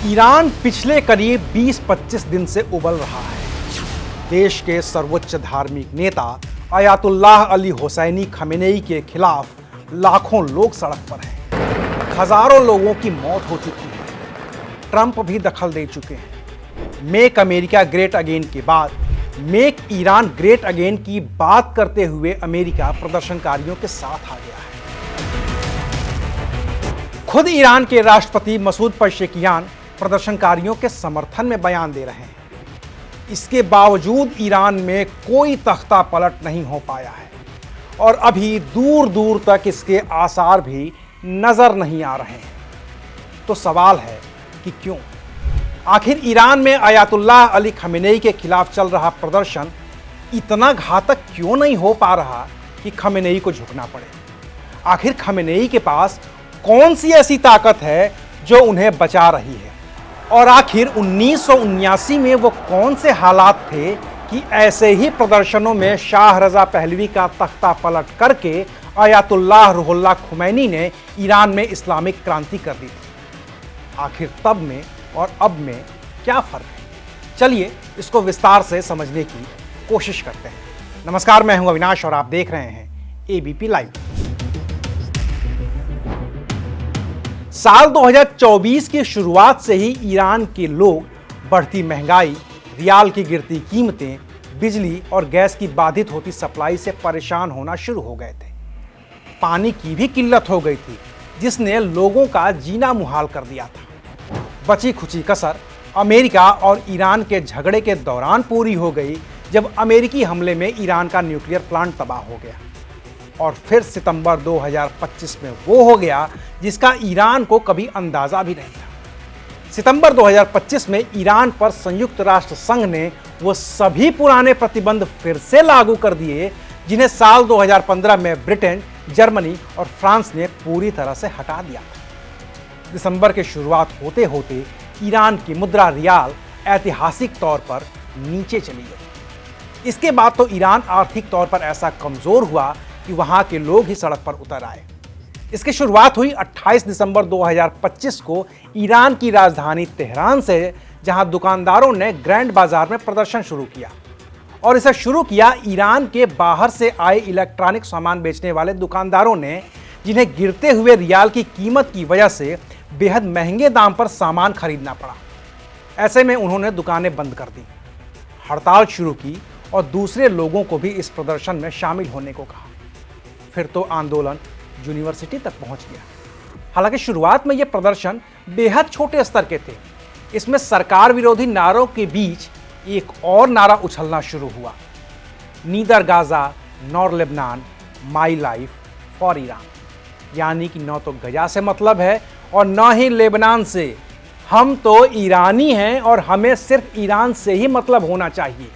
Iran पिछले करीब 20-25 दिन से उबल रहा है। देश के सर्वोच्च धार्मिक नेता अयातुल्लाह अली हुसैनी खमेनेई के खिलाफ लाखों लोग सड़क पर हैं। हजारों लोगों की मौत हो चुकी है। ट्रंप भी दखल दे चुके हैं। मेक अमेरिका ग्रेट अगेन के बाद मेक ईरान ग्रेट अगेन की बात करते हुए अमेरिका प्रदर्शनकारियों के साथ आ गया है। खुद ईरान के राष्ट्रपति मसूद पेज़ेश्कियान प्रदर्शनकारियों के समर्थन में बयान दे रहे हैं। इसके बावजूद ईरान में कोई तख्ता पलट नहीं हो पाया है और अभी दूर दूर तक इसके आसार भी नजर नहीं आ रहे हैं। तो सवाल है कि क्यों? आखिर ईरान में अयातुल्लाह अली खमेनेई के खिलाफ चल रहा प्रदर्शन इतना घातक क्यों नहीं हो पा रहा कि खमेनेई को झुकना पड़े? आखिर खमेनेई के पास कौन सी ऐसी ताकत है जो उन्हें बचा रही है? और आखिर 1979 में वो कौन से हालात थे कि ऐसे ही प्रदर्शनों में शाह रजा पहलवी का तख्ता पलट करके अयातुल्लाह रुहुल्लाह खुमैनी ने ईरान में इस्लामिक क्रांति कर दी थी? आखिर तब में और अब में क्या फर्क है? चलिए इसको विस्तार से समझने की कोशिश करते हैं। नमस्कार, मैं हूं अविनाश और आप देख रहे हैं एबीपी लाइव। साल 2024 की शुरुआत से ही ईरान के लोग बढ़ती महंगाई, रियाल की गिरती कीमतें, बिजली और गैस की बाधित होती सप्लाई से परेशान होना शुरू हो गए थे। पानी की भी किल्लत हो गई थी जिसने लोगों का जीना मुहाल कर दिया था। बची खुची कसर अमेरिका और ईरान के झगड़े के दौरान पूरी हो गई जब अमेरिकी हमले में ईरान का न्यूक्लियर प्लांट तबाह हो गया। और फिर सितंबर 2025 में वो हो गया जिसका ईरान को कभी अंदाजा भी नहीं था। सितंबर 2025 में ईरान पर संयुक्त राष्ट्र संघ ने वो सभी पुराने प्रतिबंध फिर से लागू कर दिए जिन्हें साल 2015 में ब्रिटेन, जर्मनी और फ्रांस ने पूरी तरह से हटा दिया था। दिसंबर की शुरुआत होते होते ईरान की मुद्रा रियाल ऐतिहासिक तौर पर नीचे चली गई। इसके बाद तो ईरान आर्थिक तौर पर ऐसा कमजोर हुआ कि वहां के लोग ही सड़क पर उतर आए। इसकी शुरुआत हुई 28 दिसंबर 2025 को ईरान की राजधानी तेहरान से, जहां दुकानदारों ने ग्रैंड बाजार में प्रदर्शन शुरू किया। और इसे शुरू किया ईरान के बाहर से आए इलेक्ट्रॉनिक सामान बेचने वाले दुकानदारों ने, जिन्हें गिरते हुए रियाल की कीमत की वजह से बेहद महंगे दाम पर सामान खरीदना पड़ा। ऐसे में उन्होंने दुकानें बंद कर दी, हड़ताल शुरू की और दूसरे लोगों को भी इस प्रदर्शन में शामिल होने को कहा। फिर तो आंदोलन यूनिवर्सिटी तक पहुंच गया। हालांकि शुरुआत में यह प्रदर्शन बेहद छोटे स्तर के थे। इसमें सरकार विरोधी नारों के बीच एक और नारा उछलना शुरू हुआ, neither Gaza nor Lebanon, my life for Iran. यानी कि न तो गजा से मतलब है और न ही लेबनान से। हम तो ईरानी हैं और हमें सिर्फ ईरान से ही मतलब होना चाहिए।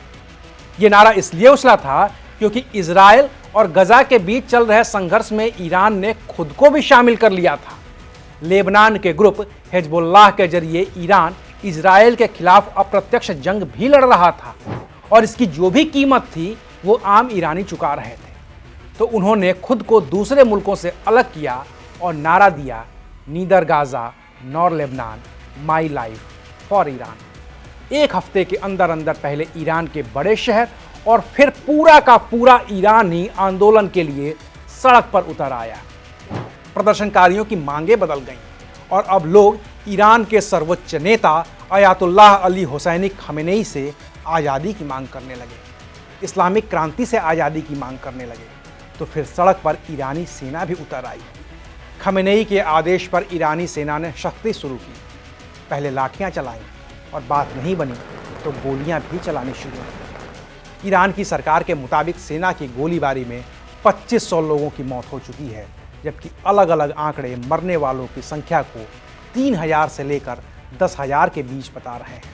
यह नारा इसलिए उछला था क्योंकि इजराइल और गजा के बीच चल रहे संघर्ष में ईरान ने खुद को भी शामिल कर लिया था। लेबनान के ग्रुप हिजबुल्लाह के जरिए ईरान इजराइल के खिलाफ अप्रत्यक्ष जंग भी लड़ रहा था और इसकी जो भी कीमत थी वो आम ईरानी चुका रहे थे। तो उन्होंने खुद को दूसरे मुल्कों से अलग किया और नारा दिया, neither Gaza nor Lebanon, my life for Iran. एक हफ्ते के अंदर अंदर पहले ईरान के बड़े शहर और फिर पूरा का पूरा ईरान ही आंदोलन के लिए सड़क पर उतर आया। प्रदर्शनकारियों की मांगें बदल गईं और अब लोग ईरान के सर्वोच्च नेता अयातुल्लाह अली हुसैनी खमेनेई से आज़ादी की मांग करने लगे, इस्लामिक क्रांति से आज़ादी की मांग करने लगे। तो फिर सड़क पर ईरानी सेना भी उतर आई। खमेनेई के आदेश पर ईरानी सेना ने सख्ती शुरू की। पहले लाठियाँ चलाईं और बात नहीं बनी तो गोलियाँ भी चलानी शुरू की। ईरान की सरकार के मुताबिक सेना की गोलीबारी में 2500 लोगों की मौत हो चुकी है, जबकि अलग अलग आंकड़े मरने वालों की संख्या को 3000 से लेकर 10,000 के बीच बता रहे हैं।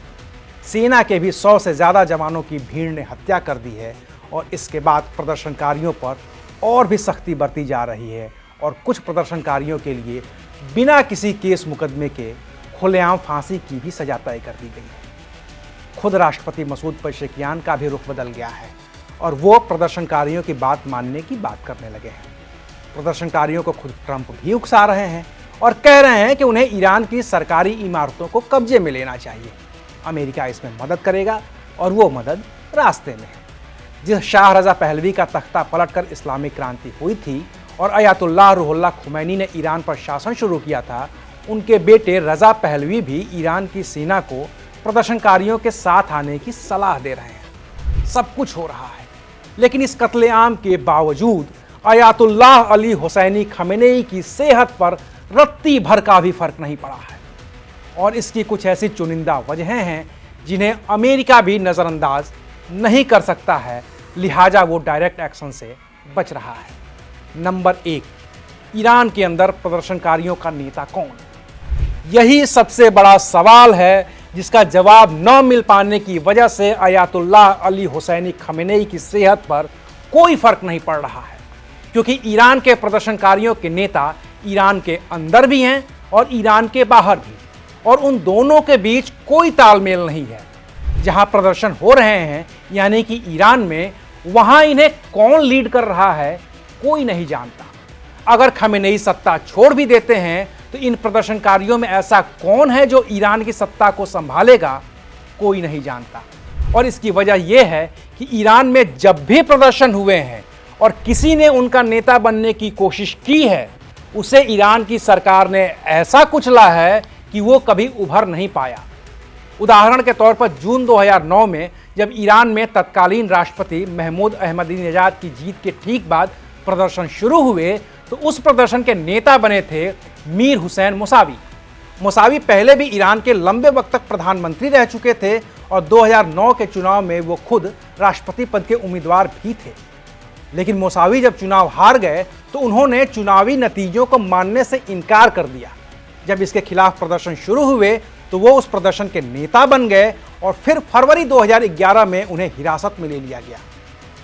सेना के भी 100 से ज़्यादा जवानों की भीड़ ने हत्या कर दी है और इसके बाद प्रदर्शनकारियों पर और भी सख्ती बरती जा रही है और कुछ प्रदर्शनकारियों के लिए बिना किसी केस मुकदमे के खुलेआम फांसी की भी सजा तय कर दी गई है। खुद राष्ट्रपति मसूद पेज़ेश्कियान का भी रुख बदल गया है और वो प्रदर्शनकारियों की बात मानने की बात करने लगे हैं। प्रदर्शनकारियों को खुद ट्रंप भी उकसा रहे हैं और कह रहे हैं कि उन्हें ईरान की सरकारी इमारतों को कब्जे में लेना चाहिए। अमेरिका इसमें मदद करेगा और वो मदद रास्ते में है। जिस शाह रजा पहलवी का तख्ता पलटकर इस्लामिक क्रांति हुई थी और अयातुल्लाह रूहुल्लाह खुमैनी ने ईरान पर शासन शुरू किया था, उनके बेटे रजा पहलवी भी ईरान की सेना को प्रदर्शनकारियों के साथ आने की सलाह दे रहे हैं। सब कुछ हो रहा है, लेकिन इस कत्लेआम के बावजूद अयातुल्लाह अली हुसैनी खमेनेई की सेहत पर रत्ती भर का भी फर्क नहीं पड़ा है। और इसकी कुछ ऐसी चुनिंदा वजहें हैं जिन्हें अमेरिका भी नज़रअंदाज नहीं कर सकता है, लिहाजा वो डायरेक्ट एक्शन से बच रहा है। नंबर 1, ईरान के अंदर प्रदर्शनकारियों का नेता कौन? यही सबसे बड़ा सवाल है जिसका जवाब न मिल पाने की वजह से अयातुल्लाह अली हुसैनी खमेनेई की सेहत पर कोई फर्क नहीं पड़ रहा है, क्योंकि ईरान के प्रदर्शनकारियों के नेता ईरान के अंदर भी हैं और ईरान के बाहर भी, और उन दोनों के बीच कोई तालमेल नहीं है। जहां प्रदर्शन हो रहे हैं यानी कि ईरान में, वहां इन्हें कौन लीड कर रहा है कोई नहीं जानता। अगर खमेनेई सत्ता छोड़ भी देते हैं तो इन प्रदर्शनकारियों में ऐसा कौन है जो ईरान की सत्ता को संभालेगा, कोई नहीं जानता। और इसकी वजह यह है कि ईरान में जब भी प्रदर्शन हुए हैं और किसी ने उनका नेता बनने की कोशिश की है, उसे ईरान की सरकार ने ऐसा कुचला है कि वो कभी उभर नहीं पाया। उदाहरण के तौर पर जून 2009 में जब ईरान में तत्कालीन राष्ट्रपति महमूद अहमदीनेजाद की जीत के ठीक बाद प्रदर्शन शुरू हुए, तो उस प्रदर्शन के नेता बने थे मीर हुसैन मुसावी। मुसावी पहले भी ईरान के लंबे वक्त तक प्रधानमंत्री रह चुके थे और 2009 के चुनाव में वो खुद राष्ट्रपति पद के उम्मीदवार भी थे। लेकिन मुसावी जब चुनाव हार गए तो उन्होंने चुनावी नतीजों को मानने से इनकार कर दिया। जब इसके खिलाफ प्रदर्शन शुरू हुए तो वो उस प्रदर्शन के नेता बन गए और फिर फरवरी 2011 में उन्हें हिरासत में ले लिया गया।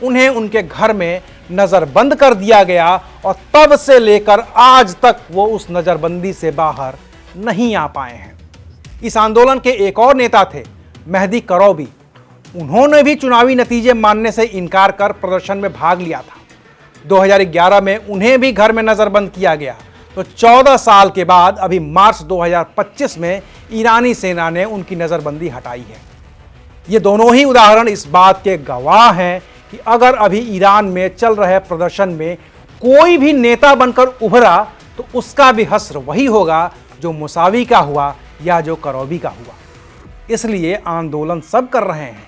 उन्हें उनके घर में नज़रबंद कर दिया गया और तब से लेकर आज तक वो उस नज़रबंदी से बाहर नहीं आ पाए हैं। इस आंदोलन के एक और नेता थे मेहदी करौबी। उन्होंने भी चुनावी नतीजे मानने से इनकार कर प्रदर्शन में भाग लिया था। 2011 में उन्हें भी घर में नज़रबंद किया गया। तो 14 साल के बाद अभी मार्च 2025 में ईरानी सेना ने उनकी नज़रबंदी हटाई है। ये दोनों ही उदाहरण इस बात के गवाह हैं कि अगर अभी ईरान में चल रहे प्रदर्शन में कोई भी नेता बनकर उभरा तो उसका भी हश्र वही होगा जो मुसावी का हुआ या जो करौबी का हुआ। इसलिए आंदोलन सब कर रहे हैं,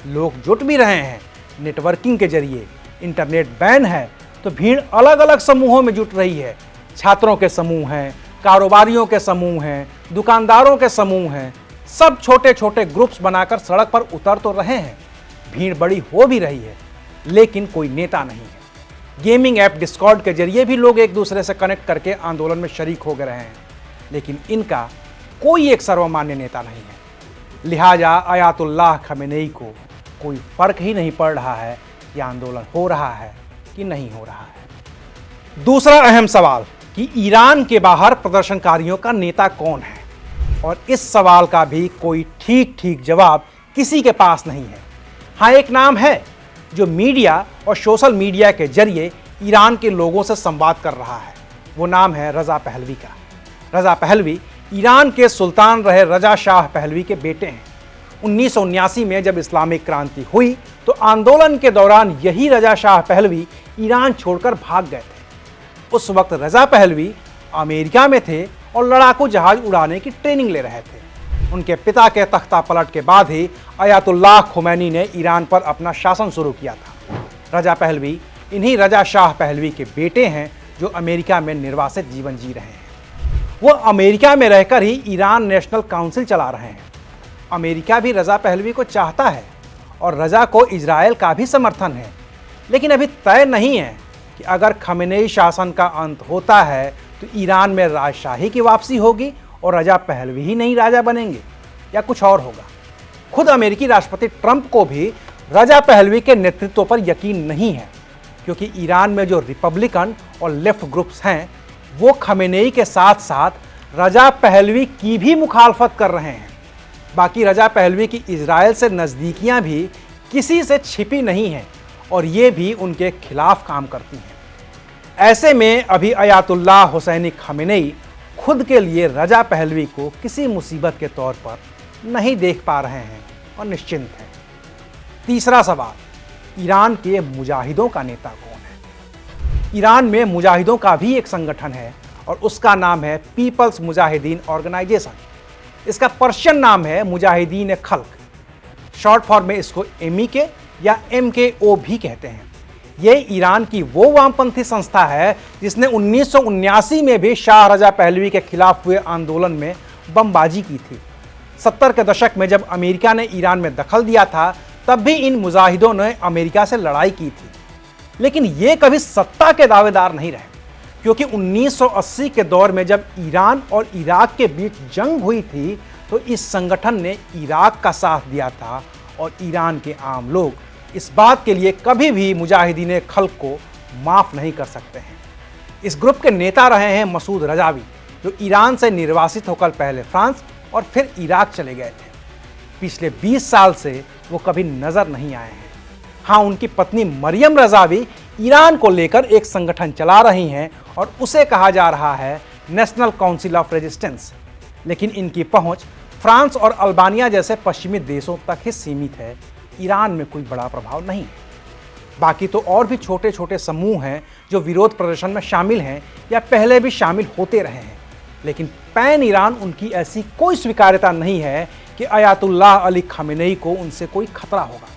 लोग जुट भी रहे हैं नेटवर्किंग के जरिए। इंटरनेट बैन है तो भीड़ अलग अलग समूहों में जुट रही है। छात्रों के समूह हैं, कारोबारियों के समूह हैं, दुकानदारों के समूह हैं, सब छोटे छोटे ग्रुप्स बनाकर सड़क पर उतर तो रहे हैं। भीड़ बड़ी हो भी रही है, लेकिन कोई नेता नहीं है। गेमिंग ऐप डिस्कॉर्ड के जरिए भी लोग एक दूसरे से कनेक्ट करके आंदोलन में शरीक हो गए हैं, लेकिन इनका कोई एक सर्वमान्य नेता नहीं है। लिहाजा अयातुल्लाह खमेनेई को कोई फर्क ही नहीं पड़ रहा है कि आंदोलन हो रहा है कि नहीं हो रहा है। दूसरा अहम सवाल कि ईरान के बाहर प्रदर्शनकारियों का नेता कौन है, और इस सवाल का भी कोई ठीक जवाब किसी के पास नहीं है। हाँ, एक नाम है जो मीडिया और सोशल मीडिया के जरिए ईरान के लोगों से संवाद कर रहा है। वो नाम है रजा पहलवी का। रजा पहलवी ईरान के सुल्तान रहे रजा शाह पहलवी के बेटे हैं। 1979 में जब इस्लामिक क्रांति हुई तो आंदोलन के दौरान यही रजा शाह पहलवी ईरान छोड़कर भाग गए थे। उस वक्त रजा पहलवी अमेरिका में थे और लड़ाकू जहाज उड़ाने की ट्रेनिंग ले रहे थे। उनके पिता के तख्ता पलट के बाद ही अयातुल्लाह खुमैनी ने ईरान पर अपना शासन शुरू किया था। रजा पहलवी इन्हीं रजा शाह पहलवी के बेटे हैं जो अमेरिका में निर्वासित जीवन जी रहे हैं। वो अमेरिका में रहकर ही ईरान नेशनल काउंसिल चला रहे हैं। अमेरिका भी रजा पहलवी को चाहता है और रजा को इजराइल का भी समर्थन है, लेकिन अभी तय नहीं है कि अगर खमेनेई शासन का अंत होता है तो ईरान में राजशाही की वापसी होगी और रजा पहलवी ही नहीं राजा बनेंगे या कुछ और होगा। खुद अमेरिकी राष्ट्रपति ट्रंप को भी रजा पहलवी के नेतृत्व पर यकीन नहीं है, क्योंकि ईरान में जो रिपब्लिकन और लेफ्ट ग्रुप्स हैं वो खमेनेई के साथ साथ रजा पहलवी की भी मुखालफत कर रहे हैं। बाकी रजा पहलवी की इजराइल से नज़दीकियां भी किसी से छिपी नहीं हैं और ये भी उनके खिलाफ काम करती हैं। ऐसे में अभी अयातुल्लाह हुसैनी खमेनेई खुद के लिए रजा पहलवी को किसी मुसीबत के तौर पर नहीं देख पा रहे हैं और निश्चिंत हैं। तीसरा सवाल, ईरान के मुजाहिदों का नेता कौन है? ईरान में मुजाहिदों का भी एक संगठन है और उसका नाम है पीपल्स मुजाहिदीन ऑर्गेनाइजेशन। इसका पर्शियन नाम है मुजाहिदीन खल्क। शॉर्ट फॉर्म में इसको एमईके या एमकेओ भी कहते हैं। ये ईरान की वो वामपंथी संस्था है जिसने 1979 में भी शाह रजा पहलवी के खिलाफ हुए आंदोलन में बमबाजी की थी। 70 के दशक में जब अमेरिका ने ईरान में दखल दिया था तब भी इन मुजाहिदों ने अमेरिका से लड़ाई की थी, लेकिन ये कभी सत्ता के दावेदार नहीं रहे, क्योंकि 1980 के दौर में जब ईरान और इराक के बीच जंग हुई थी तो इस संगठन ने इराक का साथ दिया था और ईरान के आम लोग इस बात के लिए कभी भी मुजाहिदीन खल्क को माफ नहीं कर सकते हैं। इस ग्रुप के नेता रहे हैं मसूद रजावी, जो ईरान से निर्वासित होकर पहले फ्रांस और फिर इराक चले गए थे। पिछले 20 साल से वो कभी नजर नहीं आए हैं। हाँ, उनकी पत्नी मरियम रजावी ईरान को लेकर एक संगठन चला रही हैं और उसे कहा जा रहा है नेशनल काउंसिल ऑफ रेजिस्टेंस, लेकिन इनकी पहुंच फ्रांस और अल्बानिया जैसे पश्चिमी देशों तक ही सीमित है। ईरान में कोई बड़ा प्रभाव नहीं है। बाकी तो और भी छोटे छोटे समूह हैं जो विरोध प्रदर्शन में शामिल हैं या पहले भी शामिल होते रहे हैं, लेकिन पैन ईरान उनकी ऐसी कोई स्वीकार्यता नहीं है कि अयातुल्लाह अली खामेनेई को उनसे कोई खतरा होगा।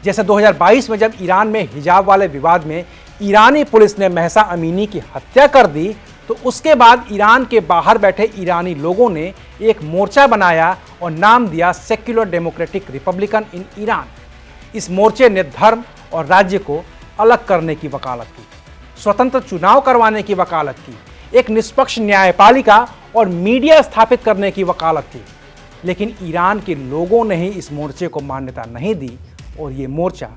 जैसे 2022 में जब ईरान में हिजाब वाले विवाद में ईरानी पुलिस ने महसा अमीनी की हत्या कर दी, तो उसके बाद ईरान के बाहर बैठे ईरानी लोगों ने एक मोर्चा बनाया और नाम दिया secular democratic Republican in Iran. इस मोर्चे ने धर्म और राज्य को अलग करने की वकालत की, स्वतंत्र चुनाव करवाने की वकालत की, एक निष्पक्ष न्यायपालिका और मीडिया स्थापित करने की वकालत की। लेकिन ईरान के लोगों ने ही इस मोर्चे को मान्यता नहीं दी और ये मोर्चा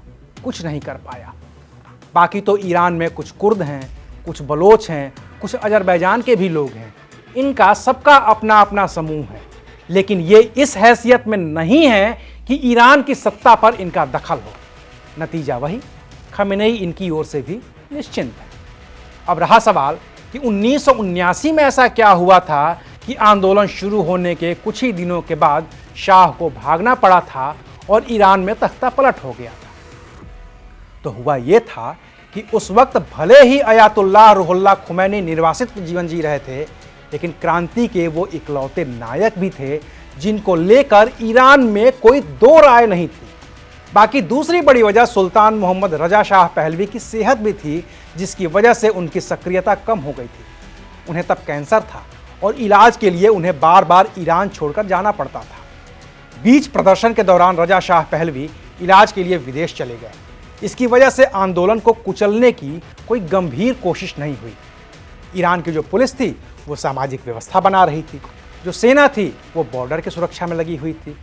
कुछ नहीं कर पाया। बाकी तो ईरान में कुछ कुर्द हैं, कुछ बलोच हैं, कुछ अजरबैजान के भी लोग हैं। इनका सबका अपना अपना समूह है, लेकिन ये इस हैसियत में नहीं है कि ईरान की सत्ता पर इनका दखल हो। नतीजा वही, खामेनेई इनकी ओर से भी निश्चिंत है। अब रहा सवाल कि 1979 में ऐसा क्या हुआ था कि आंदोलन शुरू होने के कुछ ही दिनों के बाद शाह को भागना पड़ा था और ईरान में तख्ता पलट हो गया था। तो हुआ यह था कि उस वक्त भले ही अयातुल्लाह रुहुल्लाह खुमैनी निर्वासित जीवन जी रहे थे, लेकिन क्रांति के वो इकलौते नायक भी थे जिनको लेकर ईरान में कोई दो राय नहीं थी। बाकी दूसरी बड़ी वजह सुल्तान मोहम्मद रजा शाह पहलवी की सेहत भी थी, जिसकी वजह से उनकी सक्रियता कम हो गई थी। उन्हें तब कैंसर था और इलाज के लिए उन्हें बार बार ईरान छोड़कर जाना पड़ता था। बीच प्रदर्शन के दौरान रजा शाह पहलवी इलाज के लिए विदेश चले गए। इसकी वजह से आंदोलन को कुचलने की कोई गंभीर कोशिश नहीं हुई। ईरान की जो पुलिस थी वो सामाजिक व्यवस्था बना रही थी, जो सेना थी वो बॉर्डर की सुरक्षा में लगी हुई थी।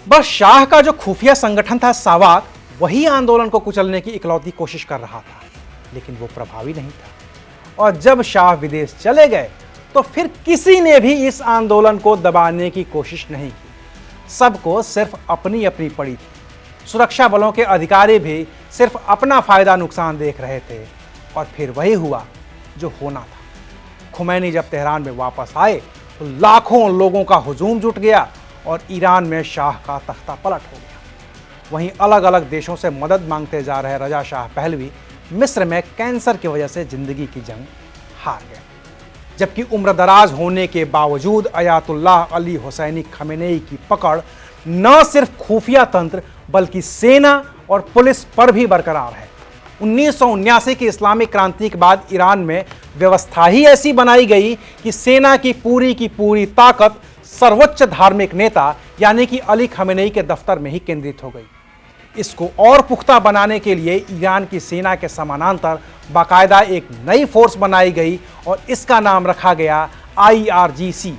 बस शाह का जो खुफिया संगठन था सावाक, वही आंदोलन को कुचलने की इकलौती कोशिश कर रहा था, लेकिन वो प्रभावी नहीं था। और जब शाह विदेश चले गए तो फिर किसी ने भी इस आंदोलन को दबाने की कोशिश नहीं की। सबको सिर्फ अपनी अपनी पड़ी थी। सुरक्षा बलों के अधिकारी भी सिर्फ अपना फायदा नुकसान देख रहे थे। और फिर वही हुआ जो होना था। खुमैनी जब तेहरान में वापस आए तो लाखों लोगों का हुजूम जुट गया और ईरान में शाह का तख्ता पलट हो गया। वहीं अलग अलग देशों से मदद मांगते जा रहे रजा शाह पहलवी मिस्र में कैंसर की वजह से जिंदगी की जंग हार गए। जबकि उम्र दराज होने के बावजूद अयातुल्लाह अली हुसैनी खामेनेई की पकड़ न सिर्फ खुफिया तंत्र बल्कि सेना और पुलिस पर भी बरकरार है। 1979 की इस्लामिक क्रांति के बाद ईरान में व्यवस्था ही ऐसी बनाई गई कि सेना की पूरी ताकत सर्वोच्च धार्मिक नेता यानी कि अली खामेनेई के दफ्तर में ही केंद्रित हो गई। इसको और पुख्ता बनाने के लिए ईरान की सेना के समानांतर बाकायदा एक नई फोर्स बनाई गई और इसका नाम रखा गया IRGC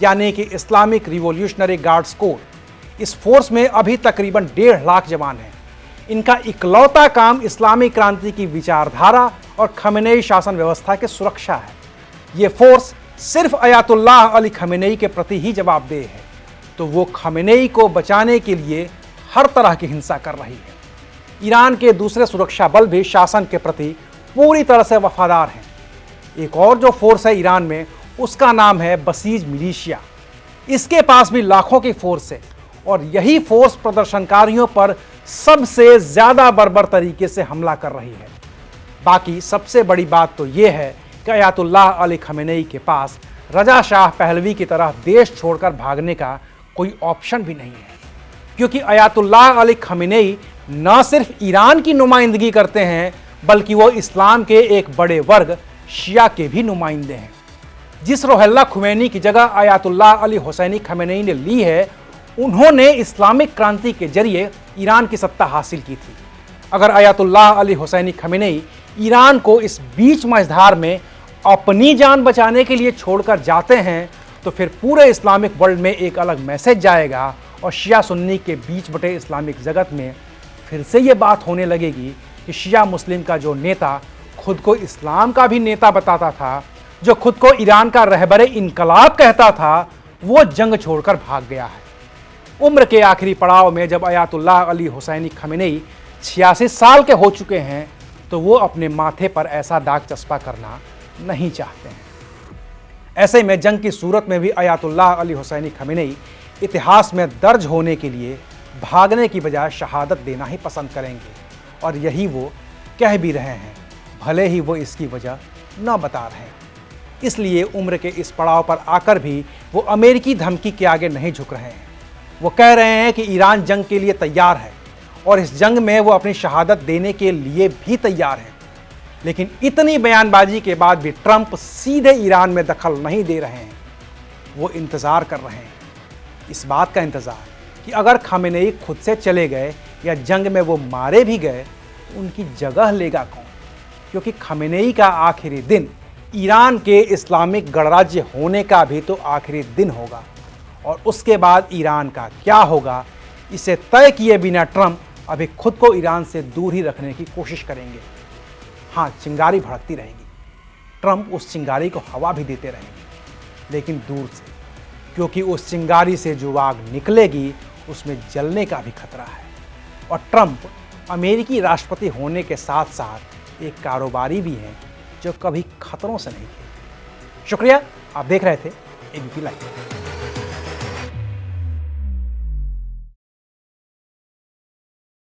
यानी कि इस्लामिक रिवॉल्यूशनरी गार्ड्स कोर। इस फोर्स में अभी तकरीबन 1.5 लाख जवान हैं। इनका इकलौता काम इस्लामी क्रांति की विचारधारा और खामेनेई शासन व्यवस्था की सुरक्षा है। ये फोर्स सिर्फ अयातुल्लाह अली खामेनेई के प्रति ही जवाबदेह है, तो वो खामेनेई को बचाने के लिए हर तरह की हिंसा कर रही है। ईरान के दूसरे सुरक्षा बल भी शासन के प्रति पूरी तरह से वफादार हैं। एक और जो फोर्स है ईरान में, उसका नाम है बसीज मिलिशिया। इसके पास भी लाखों की फोर्स है और यही फोर्स प्रदर्शनकारियों पर सबसे ज्यादा बर्बर तरीके से हमला कर रही है। बाकी सबसे बड़ी बात तो यह है कि अयातुल्लाह अली खमेनेई के पास रजा शाह पहलवी की तरह देश छोड़कर भागने का कोई ऑप्शन भी नहीं है, क्योंकि अयातुल्लाह अली खमेनेई न सिर्फ ईरान की नुमाइंदगी करते हैं बल्कि वो इस्लाम के एक बड़े वर्ग शिया के भी नुमाइंदे हैं। जिस रुहुल्लाह खुमैनी की जगह अयातुल्लाह अली हुसैनी खमेनेई ने ली है, उन्होंने इस्लामिक क्रांति के जरिए ईरान की सत्ता हासिल की थी। अगर अयातुल्लाह अली हुसैनी खमेनेई ईरान को इस बीच मझधार में अपनी जान बचाने के लिए छोड़कर जाते हैं तो फिर पूरे इस्लामिक वर्ल्ड में एक अलग मैसेज जाएगा और शिया सुन्नी के बीच बटे इस्लामिक जगत में फिर से ये बात होने लगेगी कि शिया मुस्लिम का जो नेता खुद को इस्लाम का भी नेता बताता था, जो खुद को ईरान का रहबरे इनकलाब कहता था, वो जंग छोड़कर भाग गया है। उम्र के आखिरी पड़ाव में जब अयातुल्लाह अली हुसैनी खमेनेई 86 साल के हो चुके हैं तो वो अपने माथे पर ऐसा दाग चस्पा करना नहीं चाहते हैं। ऐसे में जंग की सूरत में भी अयातुल्लाह अली हुसैनी खमेनेई इतिहास में दर्ज होने के लिए भागने की बजाय शहादत देना ही पसंद करेंगे, और यही वो कह भी रहे हैं, भले ही वो इसकी वजह न बता रहे हैं। इसलिए उम्र के इस पड़ाव पर आकर भी वो अमेरिकी धमकी के आगे नहीं झुक रहे हैं। वो कह रहे हैं कि ईरान जंग के लिए तैयार है और इस जंग में वो अपनी शहादत देने के लिए भी तैयार है। लेकिन इतनी बयानबाजी के बाद भी ट्रंप सीधे ईरान में दखल नहीं दे रहे हैं। वो इंतज़ार कर रहे हैं, इस बात का इंतज़ार कि अगर खमेनेई खुद से चले गए या जंग में वो मारे भी गए तो उनकी जगह लेगा कौन, क्योंकि खमेनेई का आखिरी दिन ईरान के इस्लामिक गणराज्य होने का भी तो आखिरी दिन होगा, और उसके बाद ईरान का क्या होगा इसे तय किए बिना ट्रंप अभी खुद को ईरान से दूर ही रखने की कोशिश करेंगे। हाँ, चिंगारी भड़कती रहेगी, ट्रंप उस चिंगारी को हवा भी देते रहेंगे, लेकिन दूर से, क्योंकि उस चिंगारी से जो आग निकलेगी उसमें जलने का भी खतरा है। और ट्रंप अमेरिकी राष्ट्रपति होने के साथ साथ एक कारोबारी भी हैं जो कभी खतरों से नहीं थे। शुक्रिया, आप देख रहे थे एबीपी लाइव।